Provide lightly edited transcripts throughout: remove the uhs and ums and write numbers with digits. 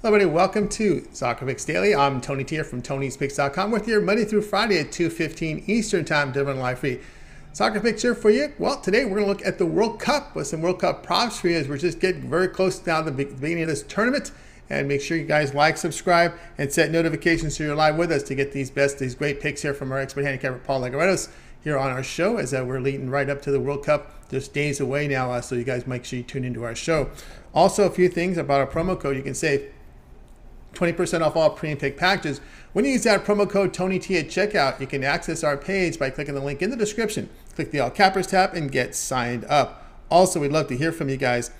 Hello, everybody. Welcome to Soccer Picks Daily. I'm Tony Tier from Tony'sPicks.com with you Monday through Friday at 2:15 Eastern Time, delivering live free soccer picks here for you. Well, today we're going to look at the World Cup with some World Cup props for you as we're just getting very close now to the beginning of this tournament. And make sure you guys like, subscribe, and set notifications so you're live with us to get these great picks here from our expert handicapper, Paul Legaretos, here on our show as we're leading right up to the World Cup, just days away now. So you guys make sure you tune into our show. Also, a few things about our promo code. You can save 20% off all premium pick packages. When you use that promo code TonyT at checkout, you can access our page by clicking the link in the description. Click the All Cappers tab and get signed up. Also, we'd love to hear from you guys,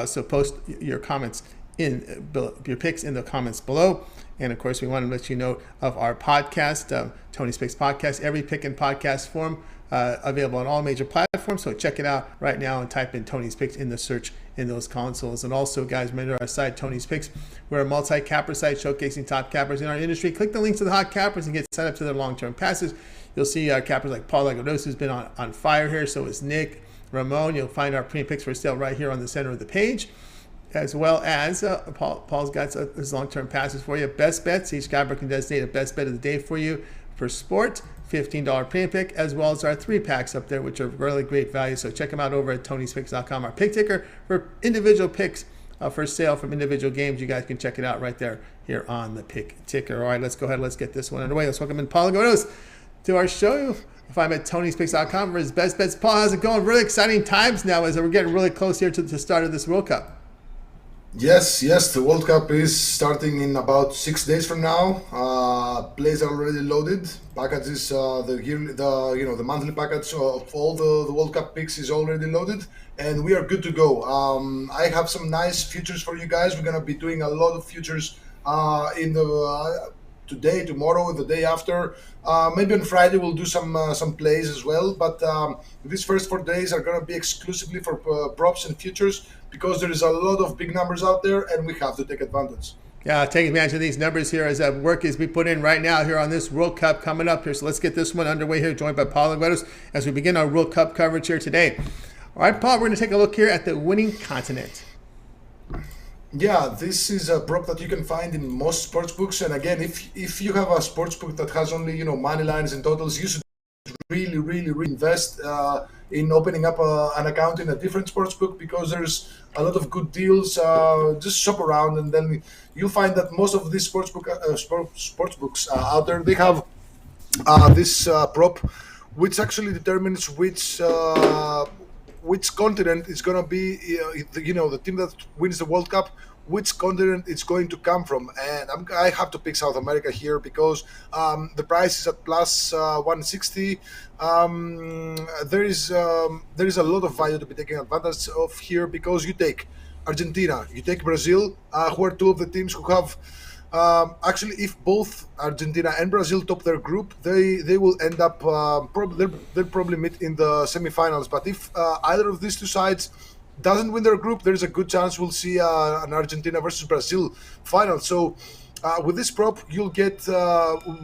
so post your comments your picks in the comments below. And of course, we want to let you know of our podcast, Tony's Picks Podcast, every pick in podcast form, available on all major platforms. So check it out right now and type in Tony's Picks in the search in those consoles. And also, guys, remember our site, Tony's Picks. We're a multi-capper site showcasing top cappers in our industry. Click the links to the hot cappers and get set up to their long-term passes. You'll see our cappers like Paul Legaretos, who's been on fire here. So is Nick, Ramon. You'll find our premium picks for sale right here on the center of the page, as well as Paul's got his long-term passes for you. Best bets. Each capper can designate a best bet of the day for you for sport. $15 premium pick, as well as our 3-packs up there, which are really great value. So check them out over at Tony'sPicks.com. Our pick ticker for individual picks for sale from individual games. You guys can check it out right there here on the pick ticker. All right, let's go ahead. Let's get this one underway. Let's welcome in Paul Legaretos to our show. If I'm at Tony'sPicks.com for his best bets. Paul, how's it going? Really exciting times now as we're getting really close here to the start of this World Cup. Yes, the World Cup is starting in about 6 days from now. Plays are already loaded. Packages, the monthly package of all the World Cup picks is already loaded, and we are good to go. I have some nice futures for you guys. We're gonna be doing a lot of futures in the today, tomorrow, the day after. Maybe on Friday we'll do some plays as well. But these first 4 days are gonna be exclusively for props and futures, because there is a lot of big numbers out there and we have to take advantage. Yeah, take advantage of these numbers here as that work is we put in right now here on this World Cup coming up here. So let's get this one underway here, joined by Paul Legaretos as we begin our World Cup coverage here today. All right, Paul, we're going to take a look here at the winning continent. Yeah, this is a prop that you can find in most sports books. And again, if you have a sports book that has only money lines and totals, you should really invest in opening up an account in a different sports book, because there's a lot of good deals. Just shop around, and then you'll find that most of these sports books out there, they have this prop, which actually determines which continent is going to be the team that wins the World Cup, which continent it's going to come from. And I have to pick South America here, because the price is at plus 160. There is a lot of value to be taken advantage of here, because you take Argentina, you take Brazil, who are two of the teams who have actually, if both Argentina and Brazil top their group, they will end up they'll probably meet in the semifinals. But if either of these two sides doesn't win their group, there is a good chance we'll see an Argentina versus Brazil final. So with this prop, you'll get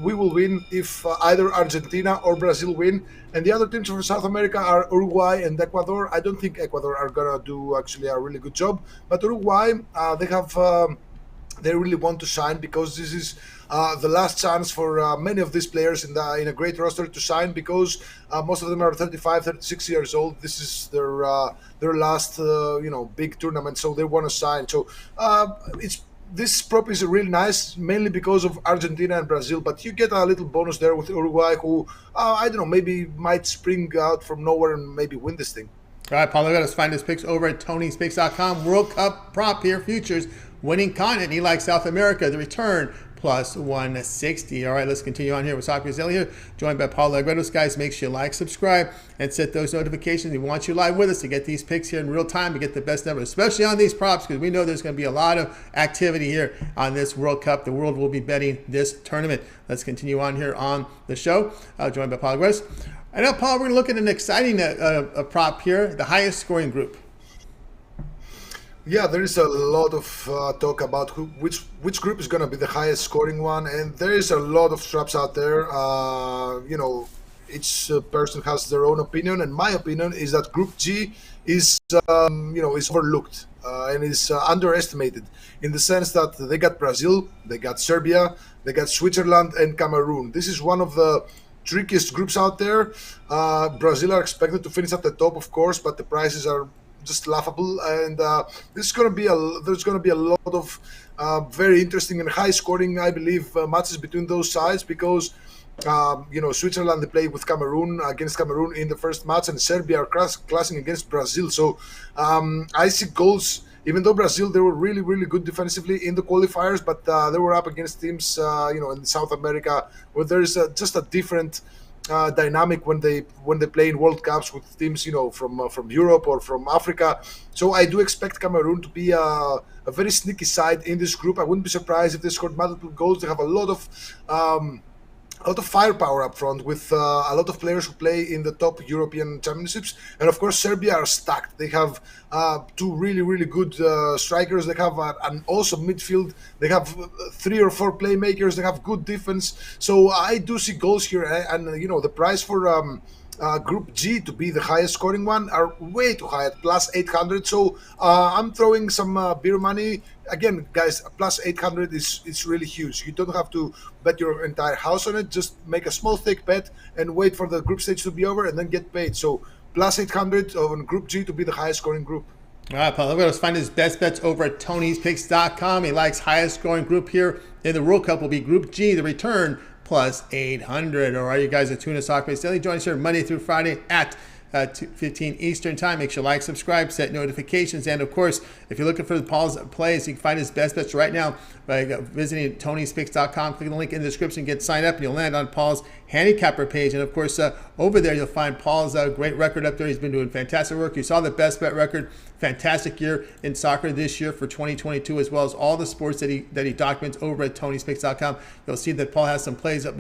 we will win if either Argentina or Brazil win. And the other teams from South America are Uruguay and Ecuador. I don't think Ecuador are gonna do actually a really good job, but Uruguay, they really want to shine, because this is the last chance for many of these players in a great roster to shine, because most of them are 35, 36 years old. This is their last big tournament, so they want to shine. So this prop is really nice, mainly because of Argentina and Brazil, but you get a little bonus there with Uruguay, who I don't know, maybe might spring out from nowhere and maybe win this thing. All right, Paul, let us find his picks over at Tony'sPicks.com. World Cup prop here, futures, winning continent. He likes South America, the return, plus 160. All right, let's continue on here with Soccer Daily here, joined by Paul Legaretos. Guys, make sure you like, subscribe, and set those notifications. We want you live with us to get these picks here in real time, to get the best numbers, especially on these props, because we know there's going to be a lot of activity here on this World Cup. The world will be betting this tournament. Let's continue on here on the show, joined by Paul Legaretos. I know, Paul, we're going to look at an exciting prop here, the highest scoring group. Yeah, there is a lot of talk about which group is going to be the highest scoring one, and there is a lot of traps out there. each person has their own opinion, and my opinion is that Group G is is overlooked and is underestimated in the sense that they got Brazil, they got Serbia, they got Switzerland and Cameroon. This is one of the trickiest groups out there. Brazil are expected to finish at the top, of course, but the prices are just laughable. And this is going to be there's going to be a lot of very interesting and high scoring, I believe, matches between those sides because. Switzerland, they played with Cameroon against Cameroon in the first match, and Serbia are clashing against Brazil. So I see goals. Even though Brazil, they were really, really good defensively in the qualifiers, but they were up against teams, in South America, where there's just a different dynamic when they play in World Cups with teams, from Europe or from Africa. So I do expect Cameroon to be a very sneaky side in this group. I wouldn't be surprised if they scored multiple goals. They have a lot of firepower up front with a lot of players who play in the top European championships. And of course, Serbia are stacked. They have two really, really good strikers. They have an awesome midfield. They have 3 or 4 playmakers. They have good defense. So I do see goals here. And the price for Group G to be the highest scoring one are way too high at plus 800. So I'm throwing some beer money. Again, guys, plus 800 is really huge. You don't have to bet your entire house on it. Just make a small, thick bet and wait for the group stage to be over and then get paid. So plus 800 on Group G to be the highest scoring group. All right, Paul, let's find his best bets over at Tony'sPicks.com. He likes highest scoring group here in the World Cup will be Group G, the return, plus 800. All right, you guys at Tuna Soccer Picks Daily. Join us here Monday through Friday at 2:15 Eastern Time. Make sure you like, subscribe, set notifications. And of course, if you're looking for Paul's plays, you can find his best bets right now by visiting Tony'sPicks.com. Click the link in the description, get signed up, and you'll land on Paul's handicapper page. And of course, over there, you'll find Paul's great record up there. He's been doing fantastic work. You saw the best bet record. Fantastic year in soccer this year for 2022, as well as all the sports that he documents over at Tony'sPicks.com. You'll see that Paul has some plays up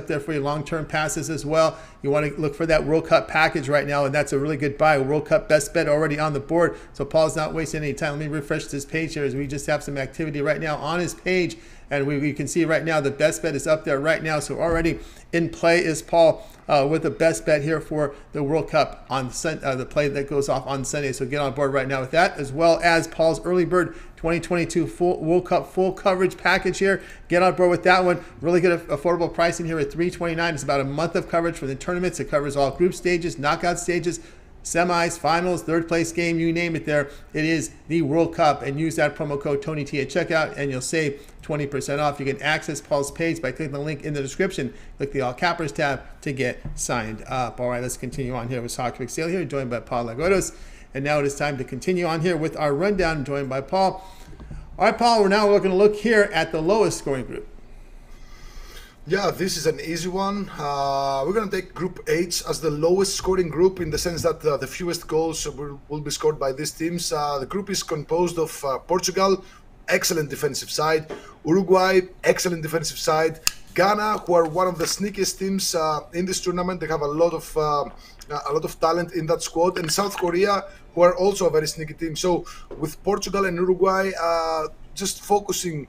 there for you, long-term passes as well. You want to look for that World Cup package right now, and that's a really good buy. World Cup best bet already on the board, so Paul's not wasting any time. Let me refresh this page here as we just have some activity right now on his page, and we can see right now the best bet is up there right now. So already in play is Paul with the best bet here for the World Cup on the play that goes off on Sunday. So get on board right now with that, as well as Paul's early bird 2022 full World Cup full coverage package here. Get on board with that one. Really good affordable pricing here at $329. It's about a month of coverage for the tournaments. It covers all group stages, knockout stages, semis, finals, third place game, you name it there. It is the World Cup, and use that promo code TonyT at checkout and you'll save 20% off. You can access Paul's page by clicking the link in the description. Click the All Cappers tab to get signed up. All right, let's continue on here with Soccer Picks Daily here, joined by Paul Lagodos. And now it is time to continue on here with our rundown, joined by Paul. All right, Paul, we're going to look here at the lowest scoring group. Yeah, this is an easy one. We're going to take Group H as the lowest scoring group in the sense that the fewest goals will be scored by these teams. The group is composed of Portugal, excellent defensive side, Uruguay, excellent defensive side, Ghana, who are one of the sneakiest teams in this tournament. They have a lot of talent in that squad, and South Korea, who are also a very sneaky team. So with Portugal and Uruguay just focusing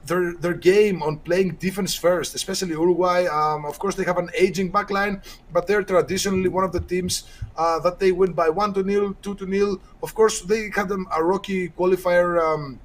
their game on playing defense first, especially Uruguay. Of course, they have an aging backline, but they're traditionally one of the teams that they win by 1-0, 2-0. Of course, they had a rocky qualifier.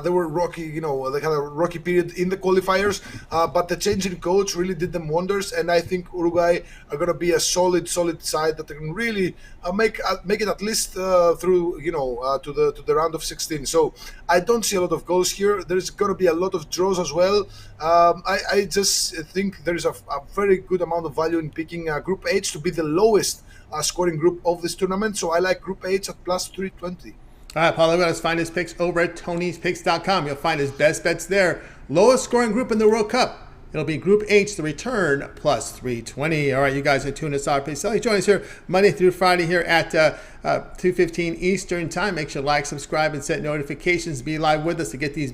They were rocky, they had a rocky period in the qualifiers, but the change in coach really did them wonders, and I think Uruguay are going to be a solid side that can really make it at least through, to the round of 16. So I don't see a lot of goals here. There's going to be a lot of draws as well. I just think there's a very good amount of value in picking Group H to be the lowest scoring group of this tournament. So I like Group H at plus 320. All right, Paul, let us find his picks over at Tony'sPicks.com. You'll find his best bets there. Lowest scoring group in the World Cup. It'll be Group H, the return, plus 320. All right, you guys at Tuna Soccer Picks Daily. Join us here Monday through Friday here at 2:15 Eastern Time. Make sure to like, subscribe, and set notifications. Be live with us to get these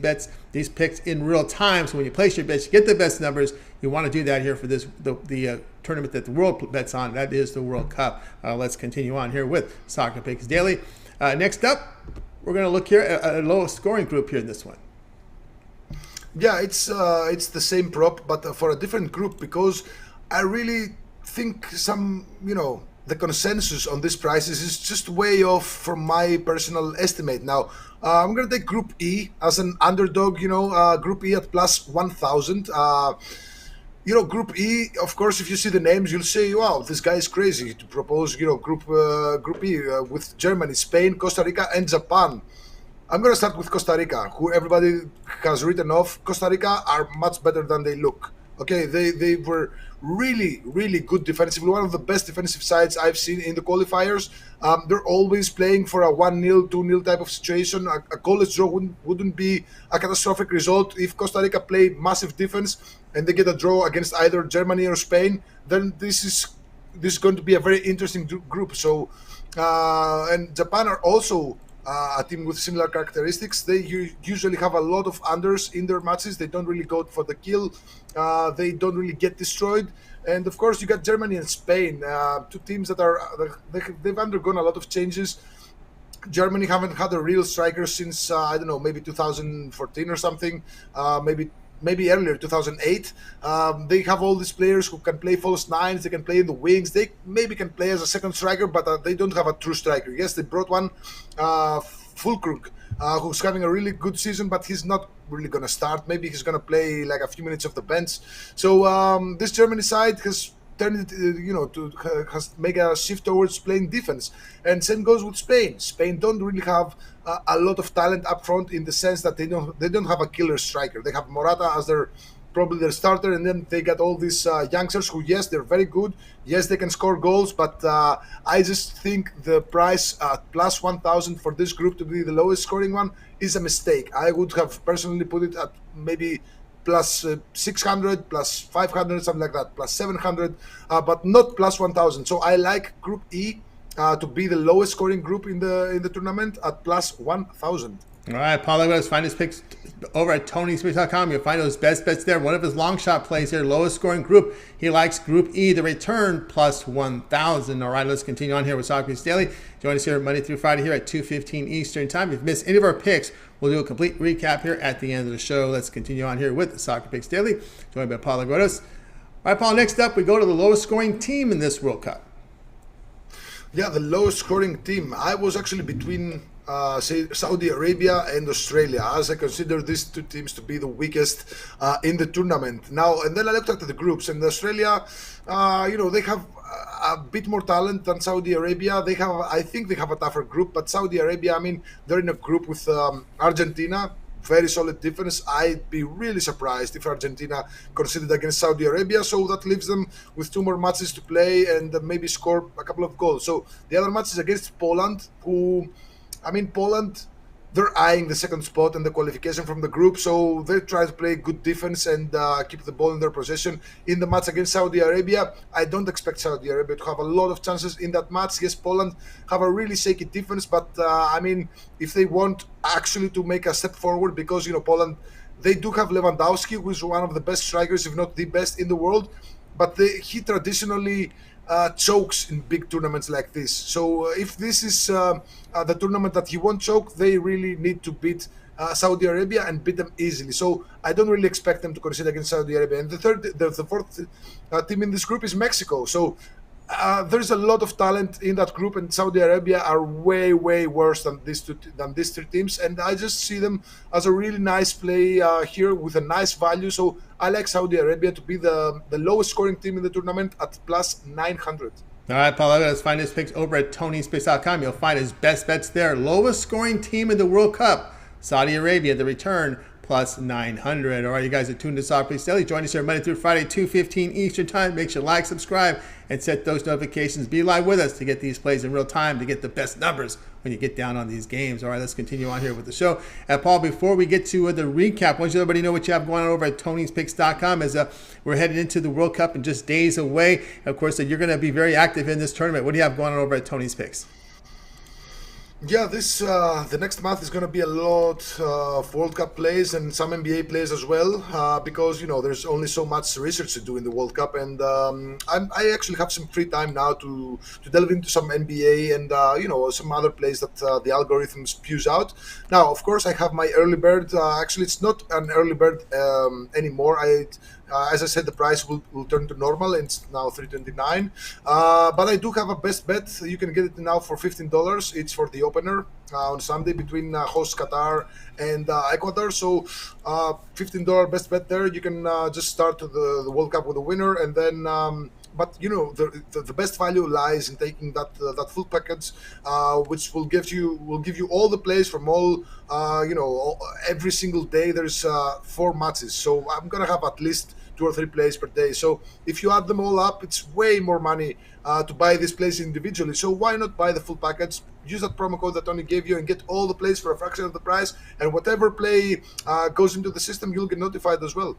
picks in real time. So when you place your bets, you get the best numbers. You want to do that here for the tournament that the world bets on. That is the World Cup. Let's continue on here with Soccer Picks Daily. Next up, we're going to look here at a lowest scoring group here in this one. Yeah, it's the same prop, but for a different group, because I really think the consensus on these prices is just way off from my personal estimate. Now, I'm going to take Group E as an underdog, Group E at plus 1,000. Group E, of course, if you see the names, you'll say, wow, this guy is crazy to propose, Group E with Germany, Spain, Costa Rica, and Japan. I'm going to start with Costa Rica, who everybody has written off. Costa Rica are much better than they look. Okay, they were really, really good defensively. One of the best defensive sides I've seen in the qualifiers. They're always playing for a 1-0, 2-0 type of situation. A goalless draw wouldn't be a catastrophic result. If Costa Rica play massive defense and they get a draw against either Germany or Spain, then this is going to be a very interesting group. So, and Japan are also a team with similar characteristics. They usually have a lot of unders in their matches. They don't really go for the kill. They don't really get destroyed. And of course, you got Germany and Spain, two teams that they've undergone a lot of changes. Germany haven't had a real striker since I don't know, maybe 2014 or something, maybe earlier, 2008. They have all these players who can play false nines. They can play in the wings. They maybe can play as a second striker, but they don't have a true striker. Yes, they brought one, Fulkrug, who's having a really good season, but he's not really going to start. Maybe he's going to play like a few minutes off the bench. So this Germany side has turned it, has made a shift towards playing defense. And same goes with Spain. Spain don't really have a lot of talent up front in the sense that they don't have a killer striker. They have Morata as probably their starter, and then they got all these youngsters who, yes, they're very good. Yes, they can score goals, but I just think the price at plus 1,000 for this group to be the lowest scoring one is a mistake. I would have personally put it at maybe plus 600, plus 500, something like that, plus 700, but not plus 1,000. So I like Group E to be the lowest scoring group in the tournament at plus 1,000. All right, Paul Legodos, find his picks over at TonySpicks.com. You'll find those best bets there. One of his long shot plays here, lowest scoring group. He likes Group E, the return, plus 1,000. All right, let's continue on here with Soccer Picks Daily. Join us here Monday through Friday here at 2:15 Eastern Time. If you've missed any of our picks, we'll do a complete recap here at the end of the show. Let's continue on here with Soccer Picks Daily, joined by Paul Legodos. All right, Paul, next up, we go to the lowest scoring team in this World Cup. Yeah, the lowest scoring team. I was actually between say Saudi Arabia and Australia, as I consider these two teams to be the weakest in the tournament. Now, and then I looked at the groups, and Australia, they have a bit more talent than Saudi Arabia. I think they have a tougher group, but Saudi Arabia, I mean, they're in a group with Argentina. Very solid defense. I'd be really surprised if Argentina conceded against Saudi Arabia. So that leaves them with two more matches to play and maybe score a couple of goals. So the other match is against Poland, Poland, they're eyeing the second spot and the qualification from the group. So they try to play good defense and keep the ball in their possession. In the match against Saudi Arabia, I don't expect Saudi Arabia to have a lot of chances in that match. Yes, Poland have a really shaky defense, but if they want actually to make a step forward, because, Poland, they do have Lewandowski, who is one of the best strikers, if not the best in the world, but he traditionally chokes in big tournaments like this. So if this is the tournament that he won't choke, they really need to beat Saudi Arabia and beat them easily. So I don't really expect them to concede against Saudi Arabia. And the fourth team in this group is Mexico. So there's a lot of talent in that group, and Saudi Arabia are way, way worse than these three teams. And I just see them as a really nice play here with a nice value. So I like Saudi Arabia to be the lowest scoring team in the tournament at plus 900. All right, Paul, let's find his picks over at TonySpace.com. You'll find his best bets there. Lowest scoring team in the World Cup, Saudi Arabia, the return, plus 900. All right, you guys are tuned to Soccer Picks Daily. Join us here Monday through Friday, 2:15 Eastern Time. Make sure you like, subscribe, and set those notifications. Be live with us to get these plays in real time, to get the best numbers when you get down on these games. All right, let's continue on here with the show. And Paul, before we get to the recap, I want you to everybody know what you have going on over at TonySpicks.com as we're headed into the World Cup and just days away. Of course, you're going to be very active in this tournament. What do you have going on over at Tony's Picks? Yeah, the next month is going to be a lot of World Cup plays and some NBA plays as well, because there's only so much research to do in the World Cup, and I actually have some free time now to delve into some NBA and some other plays that the algorithm spews out. Now, of course, I have my early bird. Actually, it's not an early bird anymore. As I said, the price will turn to normal, and it's now 329. But I do have a best bet. You can get it now for $15. It's for the opener on Sunday between host Qatar and Ecuador. So $15 best bet there. You can just start the World Cup with a winner, and then but the best value lies in taking that full package, which will give you all the plays from all every single day. There's 4 matches, so I'm gonna have at least 2 or 3 plays per day. So if you add them all up, it's way more money to buy these plays individually. So why not buy the full package? Use that promo code that Tony gave you and get all the plays for a fraction of the price. And whatever play goes into the system, you'll get notified as well.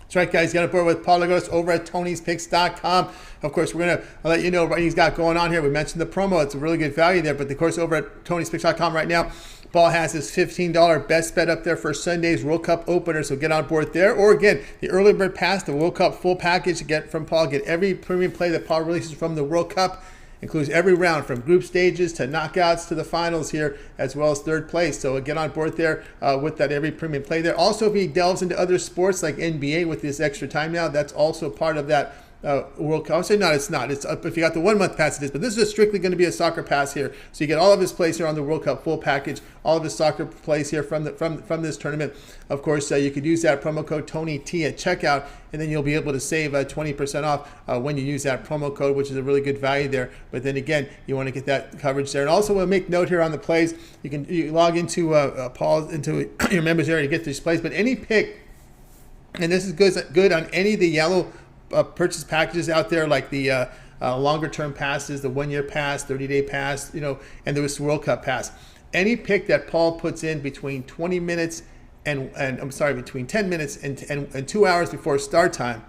That's right, guys. Got on board with Paul Lagos over at Tony'sPicks.com. Of course, we're going to let you know what he's got going on here. We mentioned the promo. It's a really good value there. But, of course, over at Tony'sPicks.com right now, Paul has his $15 best bet up there for Sunday's World Cup opener. So get on board there. Or, again, the early bird pass, the World Cup full package to get from Paul. Get every premium play that Paul releases from the World Cup. Includes every round from group stages to knockouts to the finals here, as well as third place. So get on board there with that every premium play there. Also, if he delves into other sports like NBA with this extra time now, that's also part of that World Cup. I'll say no, it's not. It's if you got the 1 month pass, it is. But this is strictly going to be a soccer pass here. So you get all of his plays here on the World Cup full package, all of his soccer plays here from this tournament. Of course, you could use that promo code TonyT at checkout, and then you'll be able to save 20% off when you use that promo code, which is a really good value there. But then again, you want to get that coverage there. And also, we'll make note here on the plays. You log into into your members area to get these plays. But any pick, and this is good on any of the yellow purchase packages out there, like the longer term passes, the 1 year pass, 30-day pass, and there was World Cup pass. Any pick that Paul puts in between 20 minutes between 10 minutes and 2 hours before start time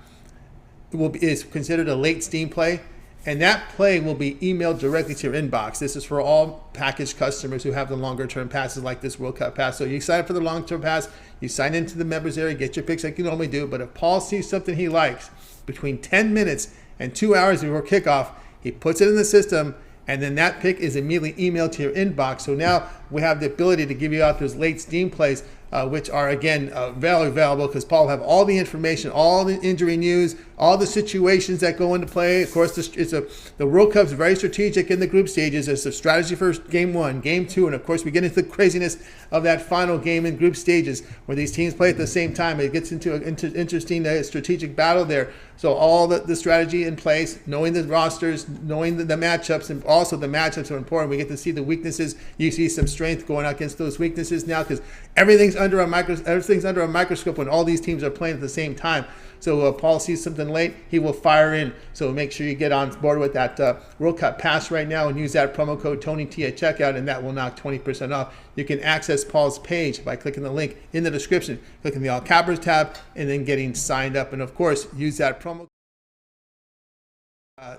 is considered a late Steam play, and that play will be emailed directly to your inbox. This is for all package customers who have the longer term passes like this World Cup pass. So you sign up for the long term pass, you sign into the members area, get your picks like you normally do. But if Paul sees something he likes between 10 minutes and 2 hours before kickoff, he puts it in the system, and then that pick is immediately emailed to your inbox. So now we have the ability to give you out those late Steam plays, which are, again, very valuable because Paul will have all the information, all the injury news, all the situations that go into play. Of course, the World Cup's very strategic in the group stages. There's a strategy for game 1, game 2, and of course we get into the craziness of that final game in group stages where these teams play at the same time. It gets into an interesting strategic battle there. So all the strategy in place, knowing the rosters, knowing the matchups, and also the matchups are important. We get to see the weaknesses. You see some strength going out against those weaknesses now because everything's under a microscope when all these teams are playing at the same time. So Paul sees something late, he will fire in. So make sure you get on board with that World Cup pass right now and use that promo code TonyT at checkout, and that will knock 20% off. You can access Paul's page by clicking the link in the description, clicking the All Cappers tab, and then getting signed up. And of course, use that promo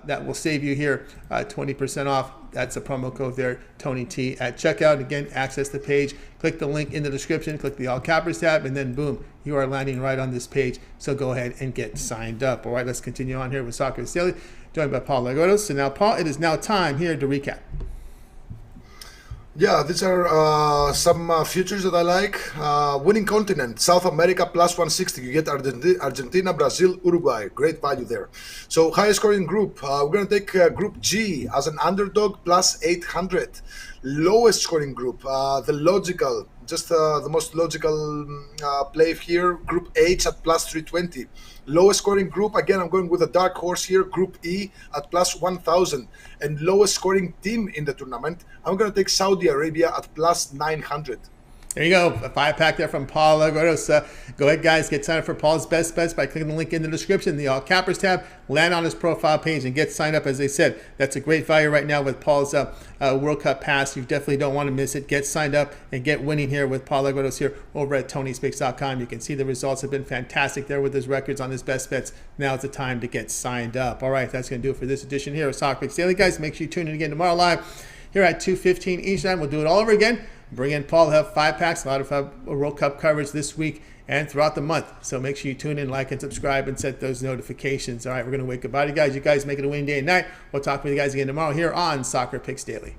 that will save you here 20% off. That's the promo code there, TonyT at checkout. Again, access the page, click the link in the description, click the All Cappers tab, and then boom, you are landing right on this page. So go ahead and get signed up. All right, let's continue on here with Soccer Daily, joined by Paul Lagos. So now, Paul, it is now time here to recap. Yeah, these are some futures that I like. Winning continent, South America plus 160. You get Argentina, Brazil, Uruguay. Great value there. So highest scoring group. We're going to take Group G as an underdog plus 800. Lowest scoring group, the most logical play here, Group H at plus 320. Lowest scoring group, again, I'm going with a dark horse here, Group E at plus 1,000. And lowest scoring team in the tournament, I'm going to take Saudi Arabia at plus 900. There you go, a 5-pack there from Paul Lagos. Go ahead, guys, get signed up for Paul's Best Bets by clicking the link in the description, the All Cappers tab, land on his profile page, and get signed up. As I said, that's a great value right now with Paul's World Cup pass. You definitely don't want to miss it. Get signed up and get winning here with Paul Lagos here over at Tony'sPicks.com. You can see the results have been fantastic there with his records on his Best Bets. Now is the time to get signed up. All right, that's going to do it for this edition here of Soccer Picks Daily, guys. Make sure you tune in again tomorrow live here at 2:15 Eastern. We'll do it all over again. Bring in Paul, have 5 packs, a lot of World Cup coverage this week and throughout the month. So make sure you tune in, like, and subscribe, and set those notifications. All right, we're going to wave goodbye to you guys. You guys make it a winning day and night. We'll talk with you guys again tomorrow here on Soccer Picks Daily.